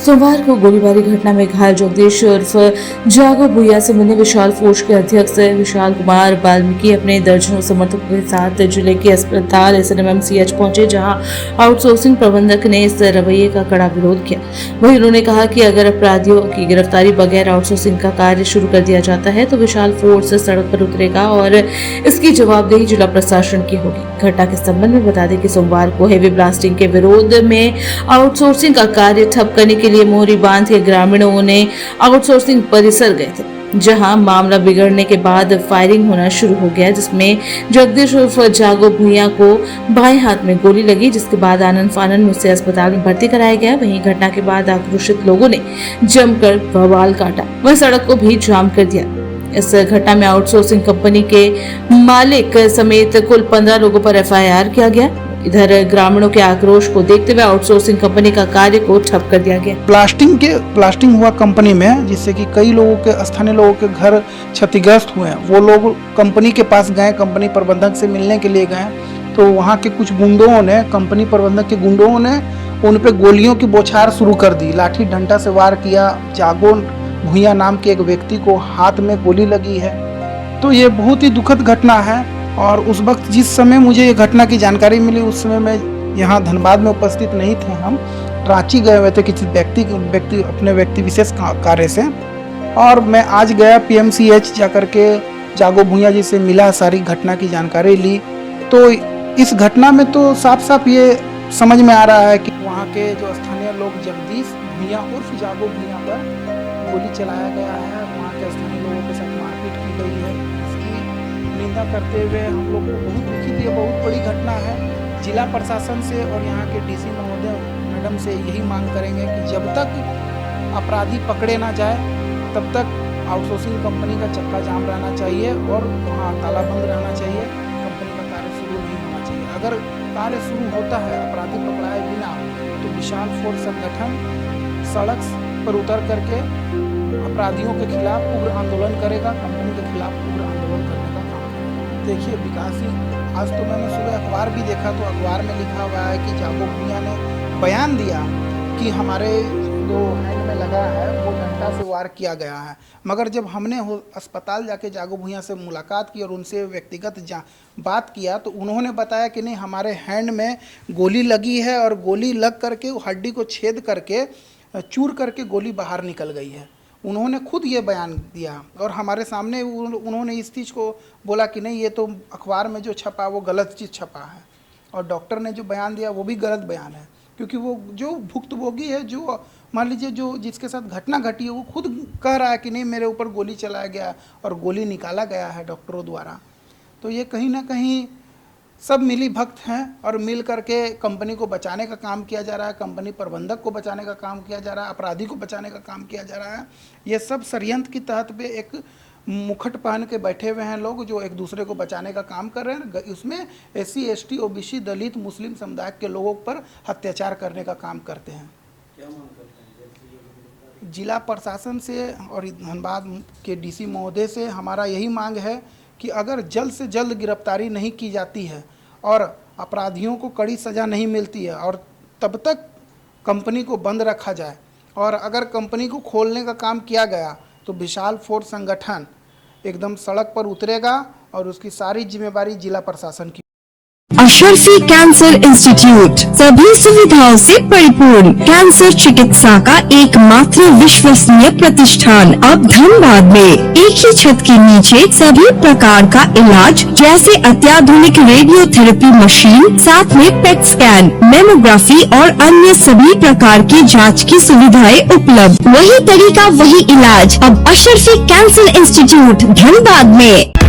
सोमवार को गोलीबारी घटना में घायल जगदीश उर्फ जागो भुइया से मिलने विशाल फोर्स के अध्यक्ष विशाल कुमार वाल्मीकि अपने दर्जनों समर्थकों के साथ जिले के अस्पताल SNMMCH पहुंचे, जहां आउटसोर्सिंग प्रबंधक ने इस रवैये का कड़ा विरोध किया। वहीं उन्होंने कहा कि अगर अपराधियों की गिरफ्तारी बगैर आउटसोर्सिंग का कार्य शुरू कर दिया जाता है तो विशाल फोर्स सड़क पर उतरेगा और इसकी जवाबदेही जिला प्रशासन की होगी। घटना के संबंध में बता दें कि सोमवार को हेवी ब्लास्टिंग के विरोध में आउटसोर्सिंग का कार्य ठप करने के लिए मोहरी बांध के ग्रामीणों ने आउटसोर्सिंग परिसर गए थे, जहां मामला बिगड़ने के बाद फायरिंग होना शुरू हो गया, जिसमें जगदीश उर्फ जागो भुइया को बाएं हाथ में गोली लगी, जिसके बाद आनंद फानन में उसे अस्पताल में भर्ती कराया गया। वहीं घटना के बाद आक्रोशित लोगों ने जमकर बवाल काटा, वह सड़क को भी जाम कर दिया। इस घटना में आउटसोर्सिंग कंपनी के मालिक समेत कुल 15 लोगों पर FIR किया गया। इधर ग्रामीणों के आक्रोश को देखते हुए आउटसोर्सिंग कंपनी का कार्य को ठप कर दिया गया। प्लास्टिंग हुआ कंपनी में, जिससे कि कई लोगों के स्थानीय लोगों के घर क्षतिग्रस्त हुए हैं। वो लोग कंपनी के पास गए, कंपनी प्रबंधक से मिलने के लिए गए, तो वहाँ के कुछ गुंडों ने, कंपनी प्रबंधक के गुंडों ने उन पे गोलियों की बौछार शुरू कर दी, लाठी डंडा से वार किया। जागो भुइया नाम के एक व्यक्ति को हाथ में गोली लगी है। तो ये बहुत ही दुखद घटना है। और उस वक्त जिस समय मुझे ये घटना की जानकारी मिली, उस समय मैं यहाँ धनबाद में उपस्थित नहीं थे। हम रांची गए हुए थे किसी अपने व्यक्ति विशेष कार्य से, और मैं आज गया PMCH जाकर के जागो भुइया जी से मिला, सारी घटना की जानकारी ली। तो इस घटना में तो साफ साफ ये समझ में आ रहा है कि वहाँ के जो स्थानीय लोग जगदीश भुइया उर्फ जागो भुइया पर गोली चलाया गया है। वहाँ के स्थानीय लोगों के साथ मारपीट की गई है। निंदा करते हुए हम लोग को बहुत दुखित, ये बहुत बड़ी घटना है। जिला प्रशासन से और यहाँ के DC महोदय मैडम से यही मांग करेंगे कि जब तक अपराधी पकड़े ना जाए तब तक आउटसोर्सिंग कंपनी का चक्का जाम रहना चाहिए और वहाँ तालाबंद रहना चाहिए। कंपनी का कार्य शुरू नहीं होना चाहिए। अगर कार्य शुरू होता है अपराधी पकड़ाए बिना, तो विशाल फोर्स संगठन सड़क पर उतर करके अपराधियों के खिलाफ उग्र आंदोलन करेगा, कंपनी के खिलाफ उग्र आंदोलन करने का काम करेगा। देखिए विकासी, आज तो मैंने सुबह अखबार भी देखा, तो अखबार में लिखा हुआ है कि जागो भुइया ने बयान दिया कि हमारे जो हैंड में लगा है वो डंडा से वार किया गया है। मगर जब हमने अस्पताल जाके जागो भुइया से मुलाकात की और उनसे व्यक्तिगत बात किया, तो उन्होंने बताया कि नहीं, हमारे हैंड में गोली लगी है और गोली लग करके हड्डी को छेद करके चूर करके गोली बाहर निकल गई है। उन्होंने खुद ये बयान दिया और हमारे सामने उन्होंने इस चीज़ को बोला कि नहीं, ये तो अखबार में जो छपा वो गलत चीज़ छपा है, और डॉक्टर ने जो बयान दिया वो भी गलत बयान है। क्योंकि वो जो भुक्तभोगी है, जो मान लीजिए जो जिसके साथ घटना घटी है, वो खुद कह रहा है कि नहीं, मेरे ऊपर गोली चलाया गया और गोली निकाला गया है डॉक्टरों द्वारा। तो ये कहीं ना कहीं सब मिली भक्त हैं और मिल करके कंपनी को बचाने का काम किया जा रहा है, कंपनी प्रबंधक को बचाने का काम किया जा रहा है, अपराधी को बचाने का काम किया जा रहा है। ये सब षड्यंत्र की तहत पे एक मुखट पहन के बैठे हुए हैं लोग, जो एक दूसरे को बचाने का काम कर रहे हैं। उसमें SC ST OBC दलित मुस्लिम समुदाय के लोगों पर अत्याचार करने का काम करते हैं। क्या मांग करते हैं? जिला प्रशासन से और धनबाद के DC महोदय से हमारा यही मांग है कि अगर जल्द से जल्द गिरफ्तारी नहीं की जाती है और अपराधियों को कड़ी सज़ा नहीं मिलती है, और तब तक कंपनी को बंद रखा जाए, और अगर कंपनी को खोलने का काम किया गया तो विशाल फोर्स संगठन एकदम सड़क पर उतरेगा और उसकी सारी जिम्मेदारी जिला प्रशासन की। अशरफी कैंसर इंस्टीट्यूट सभी सुविधाओं से परिपूर्ण कैंसर चिकित्सा का एकमात्र विश्वसनीय प्रतिष्ठान अब धनबाद में। एक ही छत के नीचे सभी प्रकार का इलाज, जैसे अत्याधुनिक रेडियोथेरेपी मशीन, साथ में पेट स्कैन, मेमोग्राफी और अन्य सभी प्रकार की जांच की सुविधाएं उपलब्ध। वही तरीका वही इलाज अब अशरफी कैंसर इंस्टीट्यूट धनबाद में।